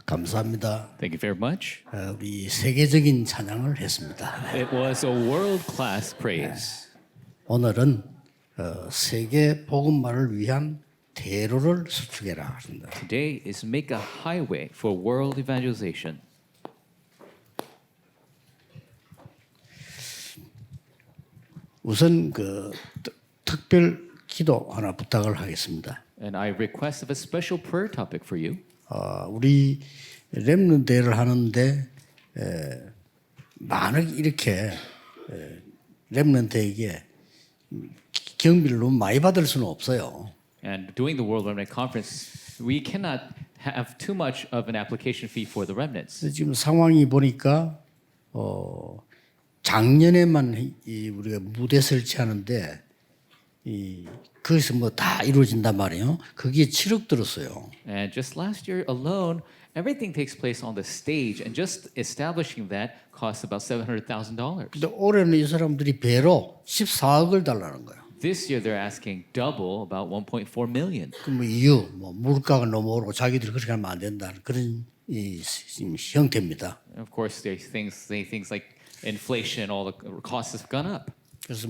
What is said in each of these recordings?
감사합니다. Thank you very much. 우리 세계적인 찬양을 했습니다. It was a world-class praise. 오늘은 세계 복음화를 위한 대로를 수축해라 합니다. Today is make a highway for world evangelization. 우선 특별 기도 하나 부탁을 하겠습니다. And I request of a special prayer topic for you. 우리 렘넌트를 하는데 많은 이렇게 렘넌트에게 경비를 너무 많이 받을 수는 없어요. And doing the World Remnant Conference, we cannot have too much of an application fee for the remnants. 그래서 지금 상황이 보니까 작년에만 우리가 무대 설치하는데 거기서 뭐 다 이루어진단 말이에요. 거기에 7억 들었어요. And just last year alone, everything takes place on the stage, and just establishing that costs about $700,000. 근데 올해는 이 사람들이 배로 14억을 달라는 거예요. This year, they're asking double, about 1.4 million. 그 이유, 물가가 너무 오르고 자기들이 그렇게 하면 안 된다는 그런 형태입니다. And of course, they say things like inflation, all the costs have gone up. 그래서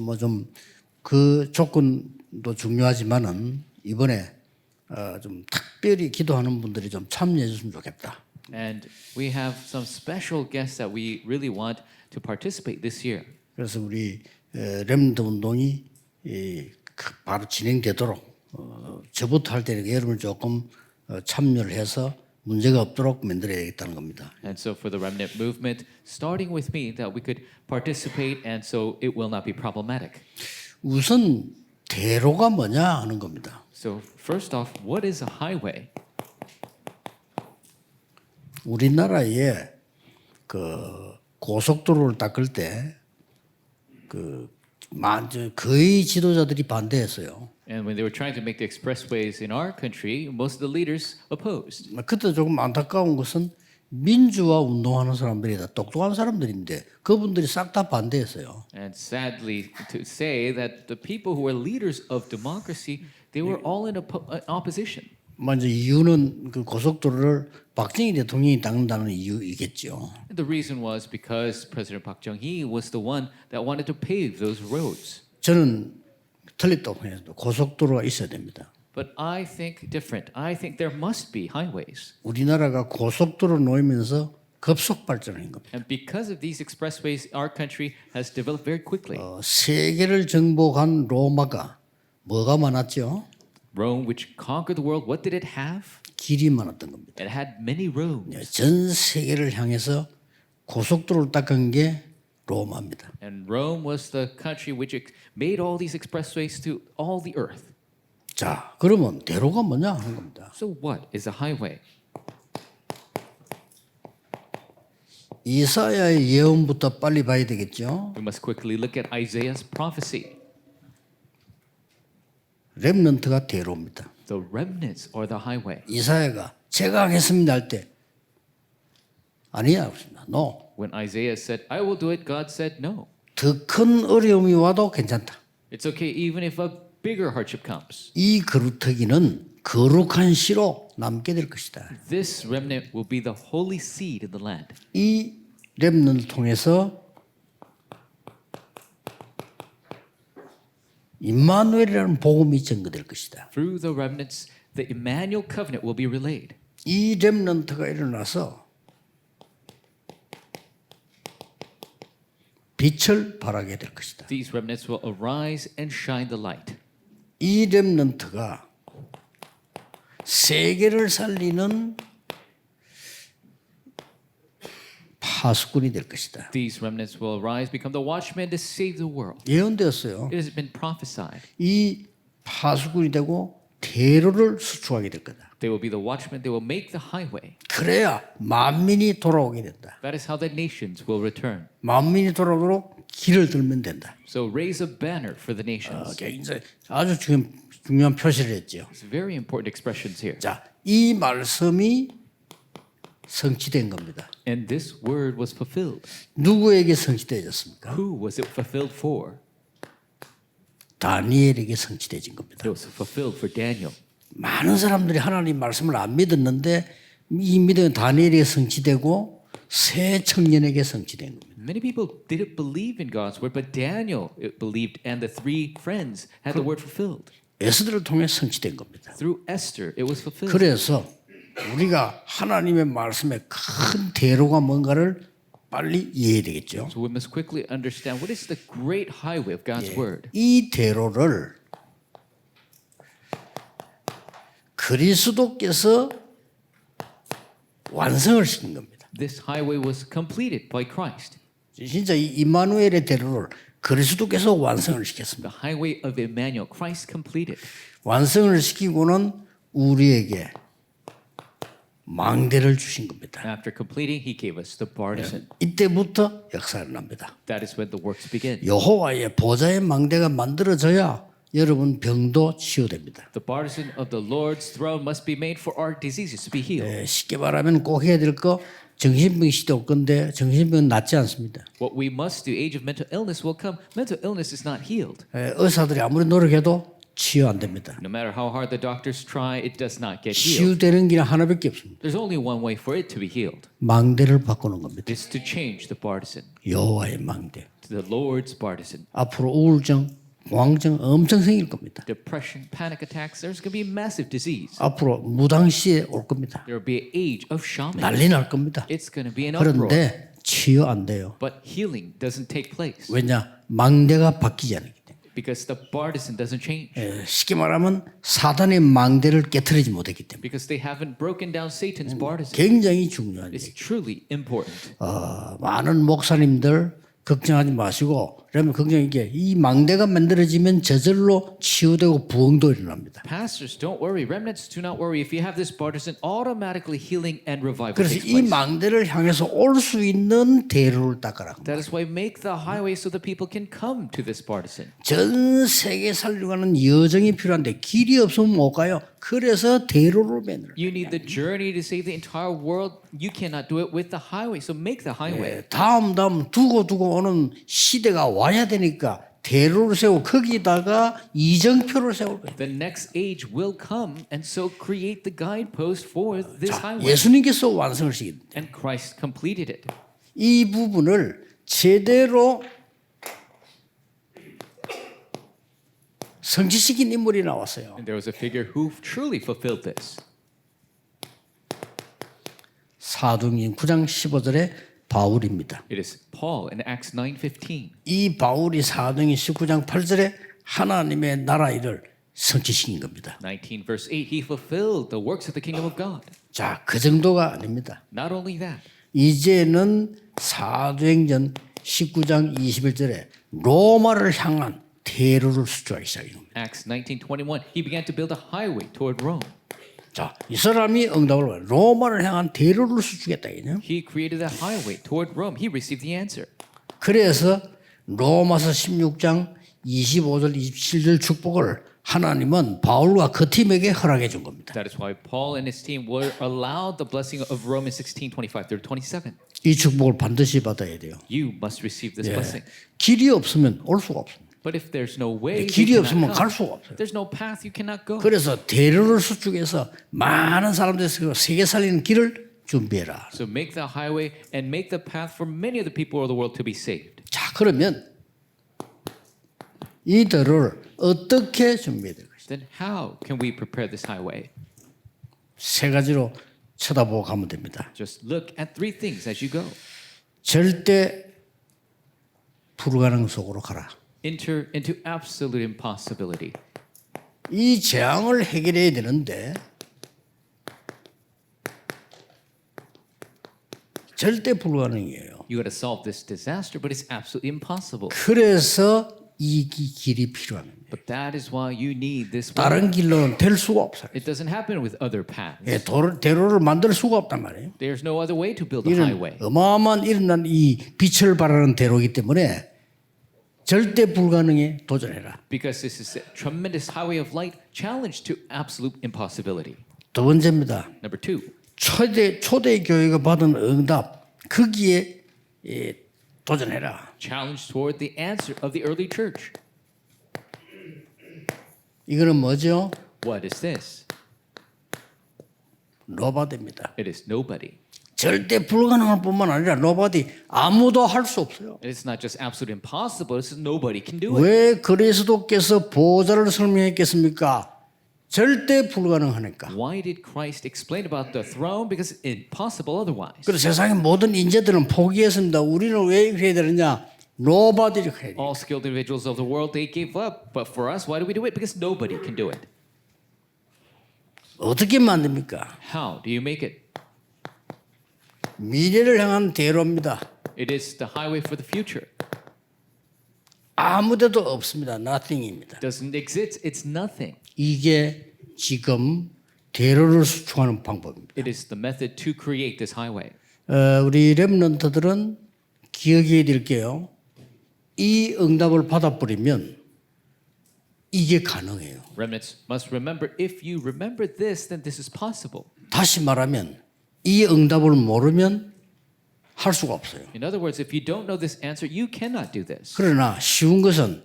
그 조건도 중요하지만은 이번에 좀 특별히 기도하는 분들이 좀 참여해 줬으면 좋겠다. And we have some special guests that we really want to participate this year. 그래서 우리 렘넌트 운동이 바로 진행되도록 저부터 할 때는 여러분을 조금 참여를 해서 문제가 없도록 만들어야겠다는 겁니다. And so for the remnant movement, starting with me, that we could participate, and so it will not be problematic. 우선 대로가 뭐냐 하는 겁니다. So first off, what is a highway? 우리나라에 고속도로를 닦을 때 거의 지도자들이 반대했어요. And when they were trying to make the expressways in our country, most of the leaders opposed. 그때 조금 안타까운 것은 민주화 운동하는 사람들이 다 똑똑한 사람들인데 그분들이 싹 다 반대했어요. And sadly to say that the people who were leaders of democracy, they were all in opposition. 먼저 이유는 그 고속도로를 박정희 대통령이 닦는다는 이유이겠죠. The reason was because President Park Chung-hee was the one that wanted to pave those roads. 저는 틀렸다고 해도 고속도로가 있어야 됩니다. But I think different. I think there must be highways. 우리나라가 고속도로 놓이면서 급속 발전한 겁니다. And because of these expressways, our country has developed very quickly. 세계를 정복한 로마가 뭐가 많았죠? Rome, which conquered the world, what did it have? 길이 많았던 겁니다. It had many roads. 전 세계를 향해서 고속도로를 닦은 게 로마입니다. And Rome was the country which made all these expressways to all the earth. 자, 그러면 대로가 뭐냐 하는 겁니다. So what is a highway? 이사야의 예언부터 빨리 봐야 되겠죠. We must quickly look at Isaiah's prophecy. 렘넌트가 대로입니다. The remnants are the highway. 이사야가 제가 하겠습니다 할 때 아니야, no. When Isaiah said, I will do it, God said no. 더 큰 어려움이 와도 괜찮다. It's okay even if a bigger hardship comes. 이 그루터기는 거룩한 씨로 남게 될 것이다. This remnant will be the holy seed in the land. 이 렘넌트를 통해서 임마누엘이라는 복음이 전거될 것이다. Through the remnants, the Emmanuel covenant will be relayed. 이 렘넌트가 일어나서 빛을 발하게 될 것이다. These remnants will arise and shine the light. 이 렘넌트가 세계를 살리는 파수꾼이 될 것이다. These remnants will arise, become the watchmen to save the world. 예언되었어요. It has been prophesied. 이 파수꾼이 되고 대로를 수축하게 될 거다. They will be the watchmen. They will make the highway. 그래야 만민이 돌아오게 된다. That is how the nations will return. 만민이 돌아오도록 길을 들면 된다. So raise a banner for the nations. 이제 아주 중요한 표시를 했죠. It's very important expressions here. 자, 이 말씀이 성취된 겁니다. And this word was fulfilled. 누구에게 성취되었습니까? Who was it fulfilled for? 다니엘에게 성취되진 겁니다. It was fulfilled for Daniel. 많은 사람들이 하나님 말씀을 안 믿었는데 이 믿음은 다니엘에게 성취되고 세 청년에게 성취된 겁니다. Many people didn't believe in God's word, but Daniel believed, and the three friends had the word fulfilled. 에스더를 통해 성취된 겁니다. Through Esther, it was fulfilled. 그래서 우리가 하나님의 말씀에 큰 대로가 뭔가를 빨리 이해해야 되겠죠. So we must quickly understand what is the great highway of God's word. 이 대로를 그리스도께서 완성을 시킨 겁니다. This highway was completed by Christ. 진짜 이 임마누엘의 대로를 그리스도께서 완성을 시켰습니다. The highway of Emmanuel, Christ completed. 완성을 시키고는 우리에게 망대를 주신 겁니다. After completing, he gave us the partisan. 이때부터 역사가 납니다. That is when the works begin. 여호와의 보좌의 망대가 만들어져야 여러분 병도 치유됩니다. The partisan of the Lord's throne must be made for our diseases to be healed. 쉽게 말하면 꼭 해야 될 거 정신병 시대 올 건데 정신병은 낫지 않습니다. What we must do, age of mental illness will come. Mental illness is not healed. 의사들이 아무리 노력해도 치유 안 됩니다. No matter how hard the doctors try, it does not get healed. 치유되는 길은 하나밖에 없습니다. There's only one way for it to be healed. 망대를 바꾸는 겁니다. It's to change the partisan 여호와의 망대. to the Lord's partisan. 앞으로 우울증, 공황증 엄청 생길 겁니다. Depression, panic attacks, there's going to be massive disease. 앞으로 무당시에 올 겁니다. There will be an age of shaman. 난리 날 겁니다. It's going to be an uproar. 그런데 치유 안 돼요. But healing doesn't take place 왜냐? 망대가 바뀌지 않기 때문에. because the partisan doesn't change. 쉽게 말하면 사단의 망대를 깨트리지 못했기 때문에. Because they haven't broken down Satan's partisan. 굉장히 중요한 It's 얘기. truly important. 많은 목사님들 걱정하지 마시고, 그러면 걱정 이게 이 망대가 만들어지면 저절로 치유되고 부흥도 일어납니다. Pastors, don't worry. Remnants, do not worry. If you have this partisan, automatically healing and revival 그래서 takes 이 place. 망대를 향해서 올 수 있는 대로를 닦아라. That is why make the highway so that people can come to this partisan. 전 세계 살려고 하는 여정이 필요한데 길이 없으면 못 가요. 그래서 대로를 만들어요. You need the journey to save the entire world. You cannot do it with the highway. So make the highway. 다음 두고 오는 시대가 와야 되니까 대로를 세우고 거기다가 이정표를 세울 거예요. The next age will come, and so create the guidepost for this highway. 예수님께서 완성을 시킨. And Christ completed it. 이 부분을 제대로 성취시킨 인물이 나왔어요. And there was a figure who truly fulfilled this. 사도행전 9장 15절에 바울입니다. It is Paul in Acts 9:15. 이 바울이 사도행전 19장 8절에 하나님의 나라 일을 성취시킨 겁니다. 19 verse 8, he fulfilled the works of the kingdom of God. 자, 그 정도가 아닙니다. Not only that, 이제는 사도행전 19장 21절에 로마를 향한 대로를 수주하기 시작한 겁니다. Acts 19:21, he began to build a highway toward Rome. 자, 이 사람이 응답을 받아요. 로마를 향한 대로를 수주겠다. 이죠? He created a highway toward Rome. He received the answer. 그래서 로마서 16장 25절 27절 축복을 하나님은 바울과 그 팀에게 허락해 준 겁니다. That is why Paul and his team were allowed the blessing of Romans 16:25 through 27. 이 축복을 반드시 받아야 돼요. You must receive this blessing. 길이 없으면 올 수가 없습니다. But if there's no way, you 길이 cannot 없으면 come. 갈 수가 없어요. There's no path, you cannot go. 그래서 대로를 수축해서 많은 사람들이 세계 살리는 길을 준비해라. So make the highway and make the path for many of the people of the world to be saved. 자, 그러면 이 대로를 어떻게 준비해야 될 것이냐? Then how can we prepare this highway? 세 가지로 쳐다보고 가면 됩니다. Just look at three things as you go. 절대 불가능 속으로 가라. Enter into absolute impossibility. 이 재앙을 해결해야 되는데 절대 불가능이에요. You got to solve this disaster, but it's absolutely impossible. 그래서 이 길이 필요한 겁니다. But that is why you need this way. 다른 길로는 될 수가 없어요. It doesn't happen with other paths. 예, 대로를 만들 수가 없단 말이에요. There's no other way to build a 이런 highway. 어마어마한 일어난 이 빛을 발하는 대로이기 때문에 절대 불가능에 도전해라. Because this is a tremendous highway of light, challenge to absolute impossibility. 두 번째입니다. Number two, 초대 교회가 받은 응답 거기에 도전해라. challenge toward the answer of the early church. 이거는 뭐죠? What is this? nobody입니다. It is nobody. 절대 불가능할 뿐만 아니라 nobody 아무도 할 수 없어요. It's not just absolute impossible. It's just nobody can do it. 왜 그리스도께서 보호자를 설명했겠습니까? 절대 불가능하니까. Why did Christ explain about the throne? Because it's impossible otherwise. 그래서 세상의 모든 인재들은 포기했습니다. 우리는 왜 이렇게 해야 되느냐? Nobody 이렇게 해야 돼요. All skilled individuals of the world, they gave up. But for us, why do we do it? Because nobody can do it. 어떻게 만듭니까? How do you make it? 미래를 향한 대로입니다. It is the highway for the future. 아무데도 없습니다. Nothing입니다. Doesn't exist. It's nothing. 이게 지금 대로를 수축하는 방법입니다. It is the method to create this highway. 우리 렘넌트들은 기억해야 될게요. 이 응답을 받아버리면 이게 가능해요. Remnants must remember, if you remember this, then this is possible. 다시 말하면 이 응답을 모르면 할 수가 없어요. In other words, if you don't know this answer, you cannot do this. 그러나 쉬운 것은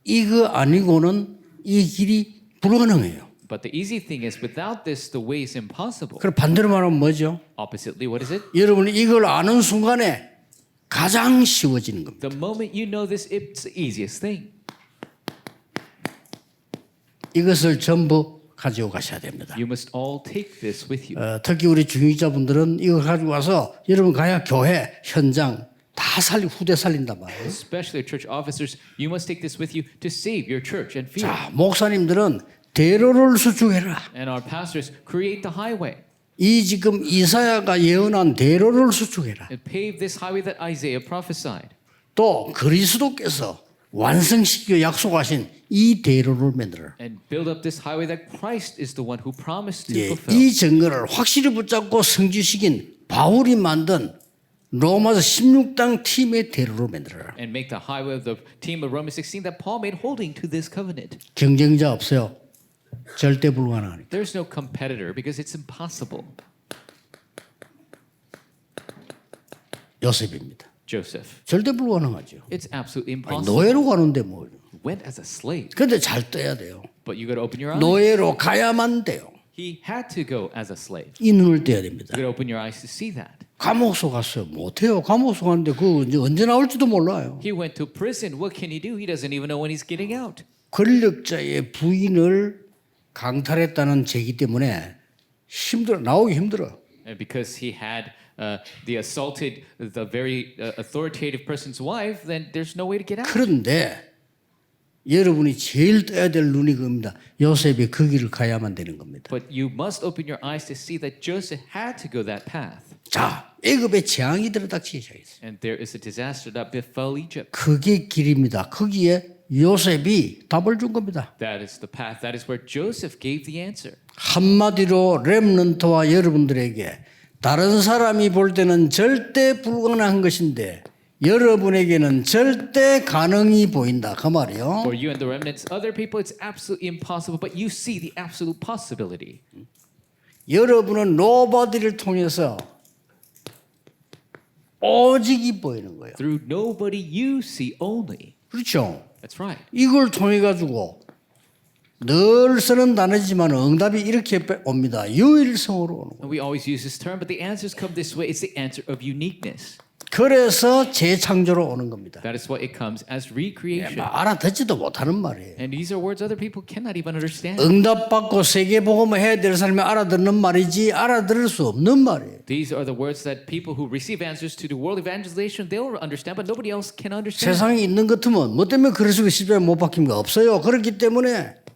이거 아니고는 이 길이 불가능해요. But the easy thing is, without this, the way is impossible. 그럼 반대로 말하면 뭐죠? Oppositely, what is it? 여러분이 이걸 아는 순간에 가장 쉬워지는 겁니다. The moment you know this, it's the easiest thing. 이것을 전부 가지고 가셔야 됩니다. You must all take this with you. 특히 우리 중위자분들은 이걸 가지고 와서 여러분 가야 교회 현장 다 후대 살린단 말이에요. Especially church officers, you must take this with you to save your church and field. 자, 목사님들은 대로를 수축해라. And our pastors create the highway 이 지금 이사야가 예언한 대로를 수축해라. and pave this highway that Isaiah prophesied. 또 그리스도께서 완성시켜 약속하신 이 대로를 만들어라. And build up this highway that Christ is the one who promised to 예, fulfill. 이 증거를 확실히 붙잡고 성취시킨 바울이 만든 로마서 16장 팀의 대로로 만들어라. And make the highway of the team of Romans 16 that Paul made holding to this covenant. 경쟁자 없어요. 절대 불가능하니까. There's no competitor because it's impossible. 요셉입니다. Joseph. 절대 불가능하죠. It's absolutely 아니, impossible. 노예로 가는데 뭐. Went as a slave. 근데 잘 떠야 돼요. But you got to open your eyes. 노예로 가야만 돼요. He had to go as a slave. 이 눈을 떼야 됩니다. You got to open your eyes to see that. 감옥소 갔어요. 못해요. 감옥소 갔는데 그 이제 언제 나올지도 몰라요. He went to prison. What can he do? He doesn't even know when he's getting out. 권력자의 부인을 강탈했다는 제기 때문에 나오기 힘들어. And because he had the assaulted the very authoritative person's wife, then there's no way to get out. 그런데 여러분이 제일 떠야 될 눈이 그겁니다. 요셉이 그 길을 가야만 되는 겁니다. But you must open your eyes to see that Joseph had to go that path. 자, 애굽에 재앙이 들어닥치기 시작했어요. And there is a disaster that befell Egypt. 그게 길입니다. 거기에 요셉이 답을 준 겁니다. That is the path. That is where Joseph gave the answer. 한마디로 렘넌트와 여러분들에게 다른 사람이 볼 때는 절대 불가능한 것인데 여러분에게는 절대 가능이 보인다. 그 말이에요. For you and the remnants, other people, it's absolutely impossible, but you see the absolute possibility. 여러분은 nobody를 통해서 오직이 보이는 거예요. Through nobody, you see only. 그렇죠? That's right. 이걸 통해 가지고 늘 쓰는 단어지만 응답이 이렇게 옵니다. 유일성으로 오는 거예요. And we always use this term, but the answers come this way. It's the answer of uniqueness. 그래서 재창조로 오는 겁니다. That is what it comes as recreation. 알아듣지도 못하는 말이에요. And these are words other people cannot even understand. 응답받고 세계복음을 해야 될 사람이 알아듣는 말이지 알아들을 수 없는 말이에요. These are the words that people who receive answers to the world evangelization, they'll understand, but nobody else can understand. 세상에 있는 것 같으면 뭐 때문에 그리스도의 십자가에 못 박힌 거 없어요. 그렇기 때문에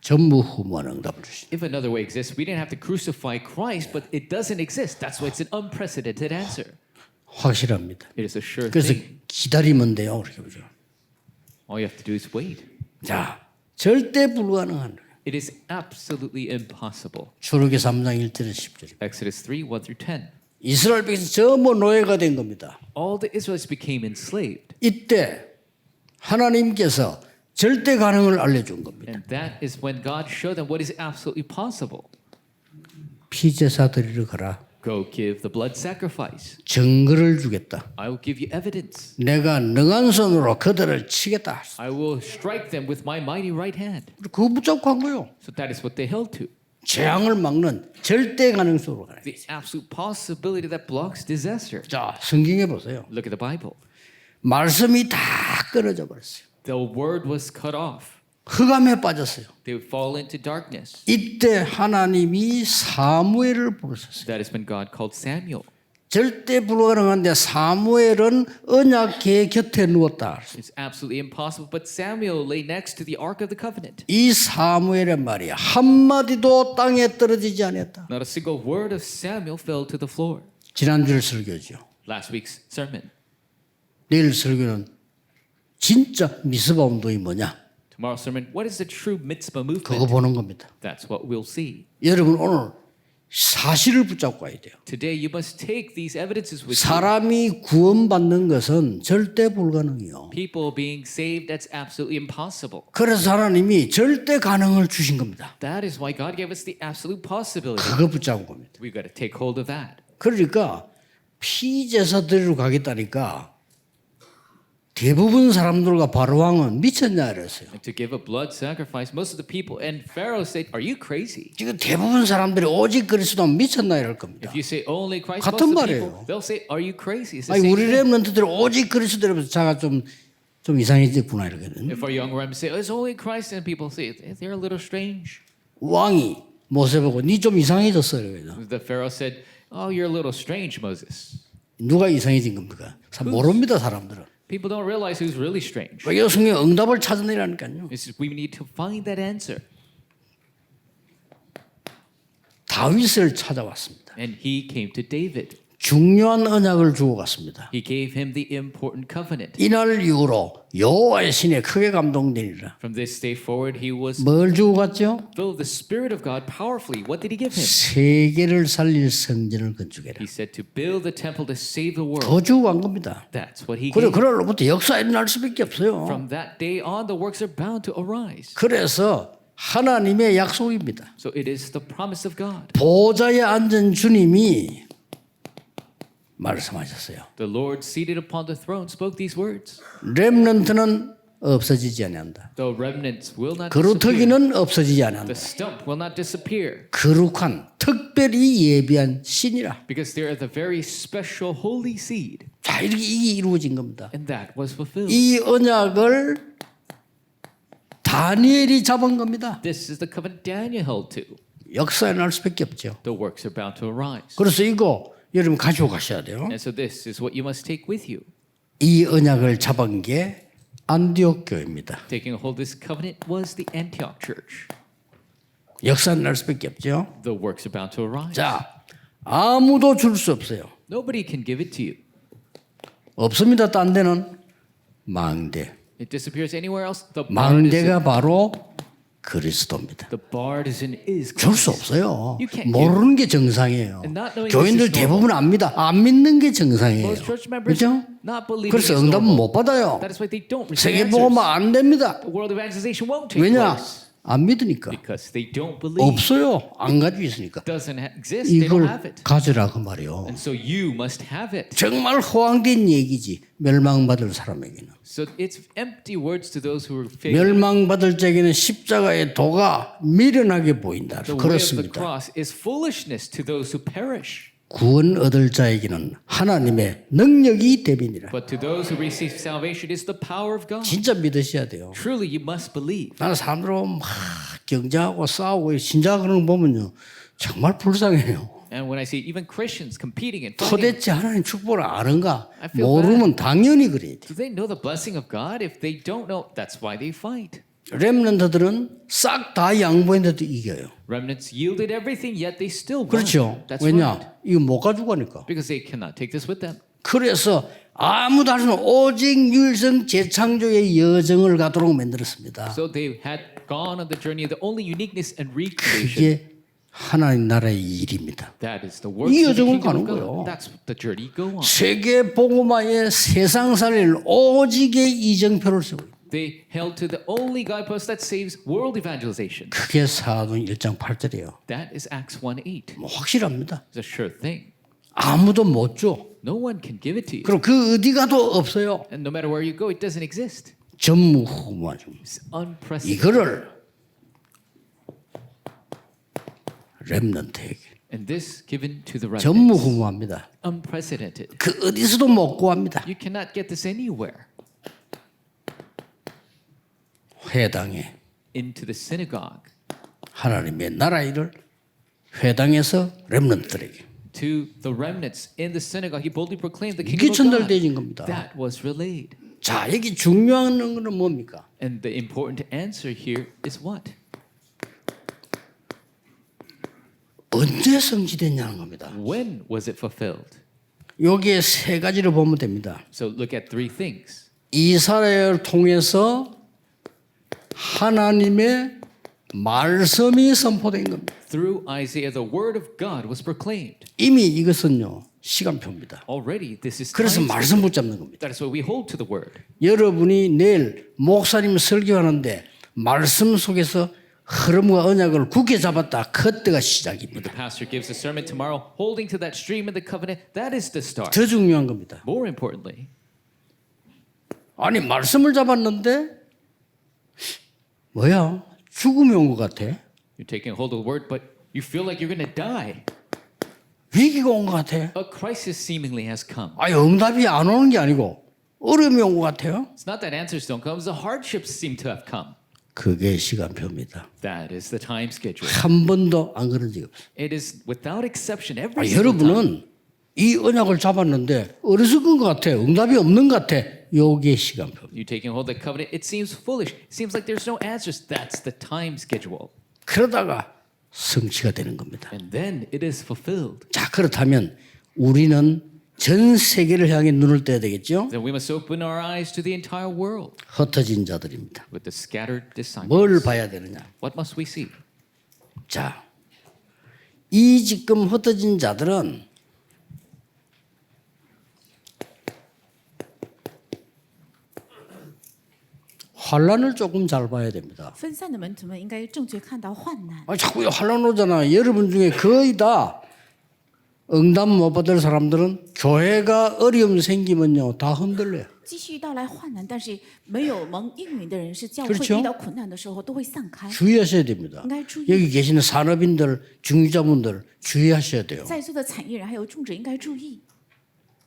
전무후무한 응답을 주신. If another way exists, we didn't have to crucify Christ, but it doesn't exist. That's why it's an unprecedented answer. 확실합니다. It is a sure 그래서 thing. 기다리면 돼요. 그렇게 보죠. All you have to do is wait. 자, 절대 불가능한 It is absolutely impossible. 출애굽기 3장 1절 10절. Exodus 3, 1 through 10. 이스라엘 백성 전부 노예가 된 겁니다. All the Israelites became enslaved. 이때 하나님께서 절대 가능을 알려준 겁니다. And that is when God showed them what is absolutely possible. 피제사 드리러 가라. Go give the blood sacrifice. 증거를 주겠다. I will give you evidence. 내가 능한 손으로 그들을 치겠다. I will strike them with my mighty right hand. 그거 붙잡고 한 거예요. So that is what they held to. 재앙을 막는 절대 가능성으로 가는. The absolute possibility that blocks disaster. 자, 성경에 보세요. Look at the Bible. 말씀이 다 끊어져 버렸어요. The word was cut off. 흑암에 빠졌어요. They would fall into darkness. 이때 하나님이 사무엘을 부르셨어요. That is when God called Samuel. 절대 불가능한데 사무엘은 언약궤 곁에 누웠다. It's absolutely impossible, but Samuel lay next to the Ark of the Covenant. 이 사무엘의 말이 한마디도 땅에 떨어지지 않았다. Not a single word of Samuel fell to the floor. 지난주일 설교죠. Last week's sermon. 내일 설교는 진짜 미스바 운동이 뭐냐? Tomorrow's sermon, what is the true mitzvah 그거 movement? 보는 겁니다. That's what we'll see. 여러분 오늘 사실을 붙잡고 가야 돼요. Today, you must take these evidences with you. 사람이 구원받는 것은 절대 불가능해요. People being saved, that's absolutely impossible. 그래서 하나님이 절대 가능을 주신 겁니다. That is why God gave us the absolute possibility. 그거 붙잡고 겁니다. We've got to take hold of that. 그러니까 피제사 드리러 가겠다니까 대부분 사람들과 바로왕은 미쳤냐 이랬어요. And to give a blood sacrifice, most of the people and Pharaoh said, "Are you crazy?" 지금 대부분 사람들이 오직 그리스도는 미쳤나 이럴 겁니다. If you say only Christ, 같은 most of the 말이에요. people they'll say, "Are you crazy?" It's the 아니 same 우리 thing. 렘넌트들이 오직 그리스도라면서 자가 좀 이상해졌구나 이러거든. If our young remnants say, "Oh, it's only Christ," and people say they're a little strange. 왕이 모세 보고 니 좀 이상해졌어 이러거든. The Pharaoh said, "Oh, you're a little strange, Moses." 누가 이상해진 겁니까? 모릅니다 사람들은. People don't realize who's really strange. 이 성경 응답을 찾아내라니까요. It's just we need to find that answer. 다윗을 찾아왔습니다. And he came to David. 중요한 언약을 주고 갔습니다. He gave him the important covenant. 이날 이후로 여호와의 신에 크게 감동되니라. From this day forward, he was 뭘 주고 갔죠? filled with the Spirit of God powerfully. What did he give him? 세계를 살릴 성전을 건축해라. He said to build the temple to save the world. 더 주고 간 겁니다. That's what he 그래 gave. 그날로부터 역사 일어날 수밖에 없어요. From that day on, the works are bound to arise. 그래서 하나님의 약속입니다. So it is the promise of God. 보좌에 앉은 주님이 말씀하셨어요. The Lord seated upon the throne spoke these words. 렘넌트는 없어지지 아니한다. The remnants will not disappear. 그루터기는 없어지지 The 아니한다. stump will not disappear. 거룩한 특별히 예비한 신이라. Because they are the very special holy seed. 자 이렇게 이게 이루어진 겁니다. And that was fulfilled. 이 언약을 다니엘이 잡은 겁니다. This is the covenant Daniel held to. 역사에 날 수밖에 없죠. The works are bound to arise. 그래서 이거 여러분 가지고 가셔야 돼요. And so this is what you must take with you. 이 언약을 잡은 게 안디옥 교회입니다. Taking a hold of this covenant was the Antioch church. 역사에 날 수밖에 없죠. The works are bound to arise. 자, 아무도 줄 수 없어요. Nobody can give it to you. 없습니다. 딴 데는 망대. It disappears anywhere else. The bard 망대가 바로 그리스도입니다. is 줄 수 Christ. 없어요. You can't 모르는 게 정상이에요. And not knowing 교인들 this is normal. 대부분 압니다. 안 믿는 게 정상이에요. Most church members 그렇죠? not believing 그래서 is 응답은 normal. 못 받아요. That is why they don't receive 세계복음은 answers. 안 됩니다. The world evangelization won't take 왜냐? place 안 믿으니까. because they don't believe. 없어요. 안 가지고 있으니까. Doesn't exist. They don't have 이걸 it. 가져라 그 말이요. And so you must have it. 정말 허황된 얘기지. 멸망받을 사람에게는. So it's empty words to those who are failing. 멸망받을 자에게는 십자가의 도가 미련하게 보인다. The way of the 그렇습니다. cross is foolishness to those who perish. 구원 얻을 자에게는 하나님의 능력이 대변이라. But to those who receive salvation is the power of God. 진짜 믿으셔야 돼요. Truly you must believe. 나는 사람들하고 막 경쟁하고 싸우고 신자 그런 거 보면요. 정말 불쌍해요. And when I see even Christians competing and fighting, 도대체 하나님 축복을 아는가? I feel 모르면 당연히 그래야 돼. do they know the blessing of God? If they don't know, that's why they fight. 렘넌트들은 싹 다 양보했는데도 이겨요. Remnants yielded everything, yet they still won. 그렇죠. That's 왜냐? right. 이거 못 가지고 가니까. Because they cannot take this with them. 그래서 아무도 할 수 없는 오직 유일성 재창조의 여정을 가도록 만들었습니다. So they had gone on the journey of the only uniqueness and recreation. 그게 하나님 나라의 일입니다. That is the work 이 of the 여정을 kingdom 가는 of God. 거예요. That's the journey you go on. 세계 복음화의 세상 살릴 오직의 이정표를 세워요. They held to the only guidepost that saves world evangelization. 그게 사도행 1장 8절이에요. That is Acts 1:8. 뭐 확실합니다. It's a sure thing. 아무도 못 줘. No one can give it to you. 그리고 그 어디 가도 없어요. And no matter where you go, it doesn't exist. 전무후무하죠. It's unprecedented. 이거를 렘넌트에게 And this given to the remnants. 전무후무합니다. Unprecedented. 그 어디서도 못 구합니다. You cannot get this anywhere. 회당에 Into the synagogue, 하나님의 나라 일을 회당에서 렘넌트들에게 to the remnants in the synagogue, he boldly proclaimed the 이게 kingdom of 전달되어진 God. 겁니다. That was relayed. 자, 여기 중요한 거는 뭡니까? And the important answer here is what? 언제 성취됐냐는 겁니다. When was it fulfilled? 여기에 세 가지를 보면 됩니다. So look at three things. 이스라엘을 통해서 하나님의 말씀이 선포된 겁니다. Through Isaiah, the word of God was proclaimed. 이미 이것은요 시간표입니다. Already, this is 그래서 time. 말씀 붙잡는 겁니다. That is why we hold to the word. 여러분이 내일 목사님 설교하는데 말씀 속에서 흐름과 언약을 굳게 잡았다. 그때가 시작입니다. The pastor gives a sermon tomorrow, holding to that stream in the covenant. That is the start. 더 중요한 겁니다. More importantly, 아니 말씀을 잡았는데 뭐야 죽음이 온 것 같아. you're taking hold of the word, but you feel like you're going to die. 위기가 온 것 같아. A crisis seemingly has come. 아니 응답이 안 오는 게 아니고 어려움이 온 것 같아요. It's not that answers don't come; the hardships seem to have come. 그게 시간표입니다. That is the time schedule. 한 번도 안 그런 적이 없어요. It is without exception every 아니, single time. 여러분은 이 언약을 잡았는데 어리석은 것 같아. 응답이 없는 것 같아. 요게 시간표. You taking hold of the covenant, it seems foolish. It seems like there's no answers. That's the time schedule. 그러다가 성취가 되는 겁니다. And then it is fulfilled. 자, 그렇다면 우리는 전 세계를 향해 눈을 떼야 되겠죠? Then we must open our eyes to the entire world 흩어진 자들입니다. with the scattered disciples. 뭘 봐야 되느냐? What must we see? 자, 이 지금 흩어진 자들은 환란을 조금 잘 봐야 됩니다. 分散的门徒们应该正确看到患难。 아니, 자꾸 환란 오잖아. 여러분 중에 거의 다 응답 못 받을 사람들은 교회가 어려움 생기면요 다 흔들려요. 继续到来患难，但是没有蒙应允的人，是教会 그렇죠 遇到困难的时候都会散开。 주의하셔야 됩니다. 应该注意， 여기 계시는 산업인들, 중위자분들 주의하셔야 돼요. 在座的产业人还有种植应该注意。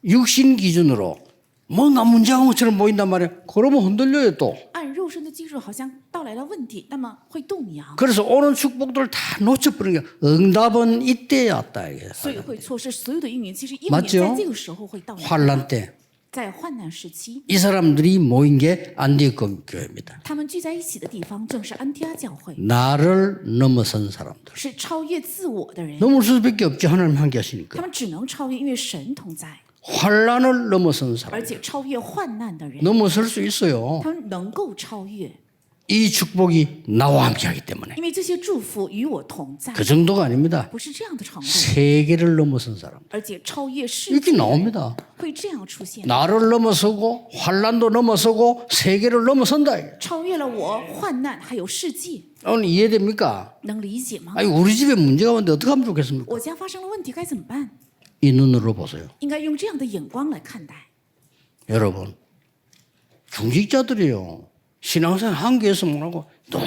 육신 기준으로 뭔가 문제가 온 것처럼 보인단 말이에요. 그러면 흔들려요 또. 按肉身的基础，好像到来了问题，那么会动摇， 그래서 오는 축복들을 다 놓쳐버리는 게 응답은 이때야 왔다 이게. 所以会错失所有的应允。其实应允 맞죠 在这个时候会到来， 환란 때 이 在患难时期， 사람들이 모인 게 안디옥 교회입니다. 他们聚在一起的地方正是安提阿教会， 나를 넘어선 사람들. 是超越自我的人。 넘을 수밖에 없지 하나님 함께 하시니까. 他们只能超越，因为神同在， 환란을 넘어선 사람. 而且超越患难的人， 넘어설 수 있어요. 他们能够超越， 이 축복이 나와 함께 하기 때문에. 因为这些祝福与我同在， 그 정도가 아닙니다. 不是这样的程度， 세계를 넘어선 사람. 而且超越世 이렇게 界， 나옵니다. 会这样出现， 나를 넘어서고 환란도 넘어서고 세계를 넘어선다. 이게. 超越了我患难还有世界， 오늘 이해됩니까? 能理解吗？ 아니 우리 집에 문제가 왔는데 어떻게 하면 좋겠습니까? 我家发生了问题该怎么办？ 이 눈으로 보세요. 应该用这样的眼光来看待。 여러분 중직자들이요. 신앙생활 한계에서 뭐라고 너무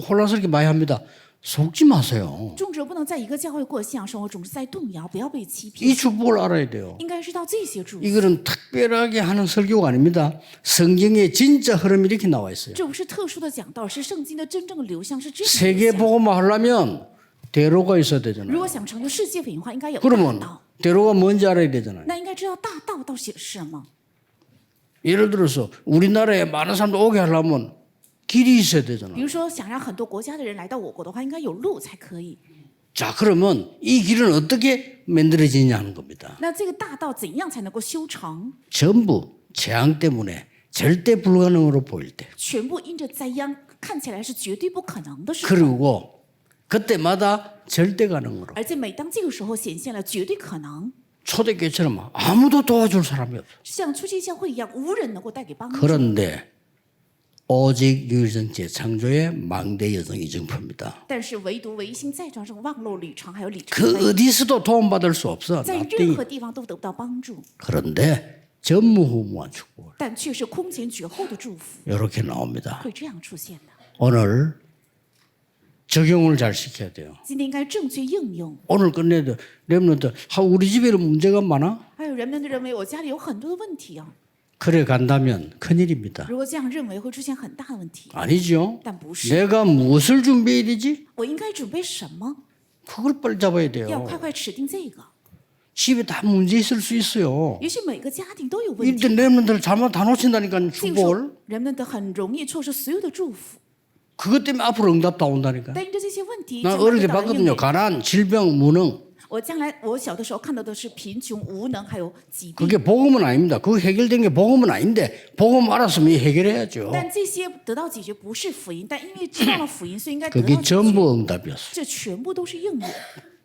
혼란스럽게 많이 합니다. 속지 마세요. 众者不能在一个教会过信仰生活，总是在动摇，不要被欺 이 骗。 축복을 알아야 돼요. 应该知道这些祝福， 이거는 특별하게 하는 설교가 아닙니다. 성경의 진짜 흐름이 이렇게 나와 있어요. 这不是特殊的讲道，是圣经的真正的流向，是这样的 세계 流向。 복음화 하려면 대로가 있어야 如 되잖아요. 果想成就世界文化，应该有大 그러면 道， 대로가 뭔지 알아야 되잖아요. 那应该知道大道到底是什么。 예를 들어서 우리나라에 많은 사람들 오게 하려면 길이 있어야 比 되잖아요. 如说，想让很多国家的人来到我国的话，应该有路才可以。 자, 그러면 이 길은 어떻게 만들어지냐 하는 겁니다. 那这个大道怎样才能够修成？ 전부 재앙 때문에 절대 불가능으로 보일 때. 全部因着灾殃，看起来是绝对不可能的事。 그리고 그때마다 절대 가능으로. 而且每当这个时候显现了绝对可能， 초대교회처럼 아무도 도와줄 사람이 없어. 像初期教会一样，无人能够带给帮助。 그런데 오직 유일성 재창조의 망대 여정 이정표입니다. 但是唯独唯心再创生望路旅程还有里程 그 碑， 어디서도 도움받을 수 없어. 在任 nothing. 何地方都得不到帮助， 그런데 전무후무한 축복을 但却是空前绝后的祝福， 이렇게 나옵니다. 会这样出现的。 오늘 적용을 잘 시켜야 돼요. 今天应该正确应用。 오늘 끝내야 돼. 렘넌트, 우리 집에는 문제가 많아? 还有人们认为我家里有很多的问题啊， 그래 간다면 큰일입니다. 如果这样认为会出现很大的问题， 아니죠. 但不是。 내가 무엇을 준비해야 되지? 我应该准备什么？ 그걸 빨리 잡아야 要 돼요. 快快指定这个。 집에 다 문제 있을 수 있어요. 也许每个家庭都有问 이때 题， 렘넌트를 잘못 다 놓친다니까 这个时候 축복을. 人们都很容易错失所有的祝福。 그것 때문에 앞으로 응답도 온다니까. 但因着这些问题， 난 将来 어릴 때 得到了应 봤거든요. 允 가난, 질병, 무능. 我将来我小的时候看到的是贫穷、无能，还有疾病。 그게 복음은 아닙니다. 그거 해결된 게 복음은 아닌데 복음 알았으면 해결해야죠. 但这些得到解决不是福音，但因为知道了福音，所以应该得 그게 到解决。 전부 응답이었어요. 这全部都是应允，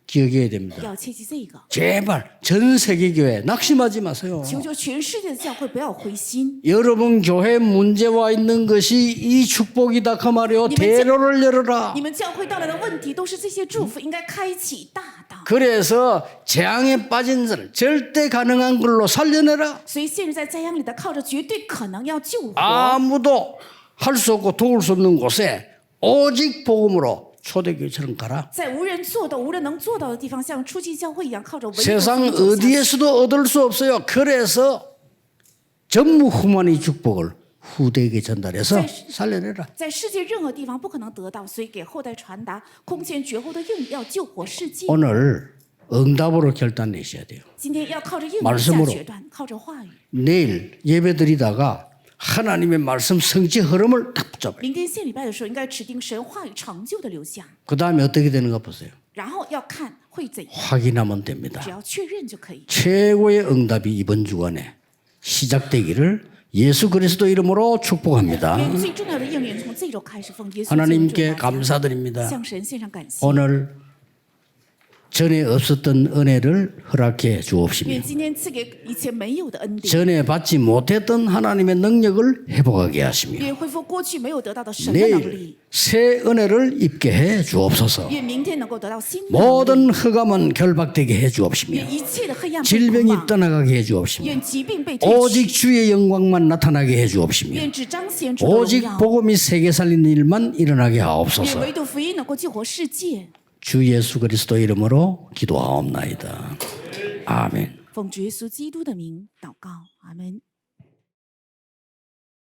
기억해야 됩니다. 要切记这个。 제발 전 세계 교회 낙심하지 마세요. 求求全世界的教会不要灰心。 여러분 교회 문제와 있는 것이 이 축복이다 그 말이요. 대로를 열어라. 你们教会带来的问题都是这些祝福，应该开启大道。 그래서 재앙에 빠진 자를 절대 가능한 걸로 살려내라. 所以现在在灾殃里的，靠着绝对可能要救活。 아무도 할 수 없고 도울 수 없는 곳에 오직 복음으로 초대교회처럼 가라. 在无人做到、无人能做到的地方，像初期教会一样，靠着唯一的 세상 福音走下去。 어디에서도 얻을 수 없어요. 그래서 전무후무한 이 축복을 후대에게 전달해서 살려내라. 在世界任何地方不可能得到，所以给后代传达空前绝后的应要救活世界。 오늘 응답으로 결단 내셔야 돼요. 今天要靠着应允 말씀으로 下决断，靠着话语。 내일 예배드리다가 하나님의 말씀 성취 흐름을 딱 붙잡아요. 明天献礼拜的时候，应该指定神话语成就的留下， 그 다음에 어떻게 되는가 보세요. 然后要看会怎样， 확인하면 됩니다. 只要确认就可以。 최고의 응답이 이번 주간에 시작되기를 예수 그리스도 이름으로 축복합니다. 愿最重要的应允从这周开始，奉耶稣基督的 하나님께 名 감사드립니다. 向神献上感谢。 오늘 전에 없었던 은혜를 허락해 주옵시며 愿今天赐给以前没有的恩典， 전에 받지 못했던 하나님의 능력을 회복하게 하시며 愿恢复过去没有得到的神的能 내일 力， 새 은혜를 입게 해 주옵소서. 愿明天能够得到新的能力， 모든 흑암은 결박되게 해 주옵시며 愿一切的黑暗被 질병이 捆绑， 떠나가게 해 주옵시며 愿疾病被推 오직 去， 주의 영광만 나타나게 해 주옵시며 愿只彰显主的荣 오직 耀， 복음이 세계 살리는 일만 일어나게 愿 하옵소서. 唯独福音能够救活世界。 주 예수 그리스도 이름으로 기도하옵나이다. 아멘. 奉主耶稣基督的名祷告，阿门。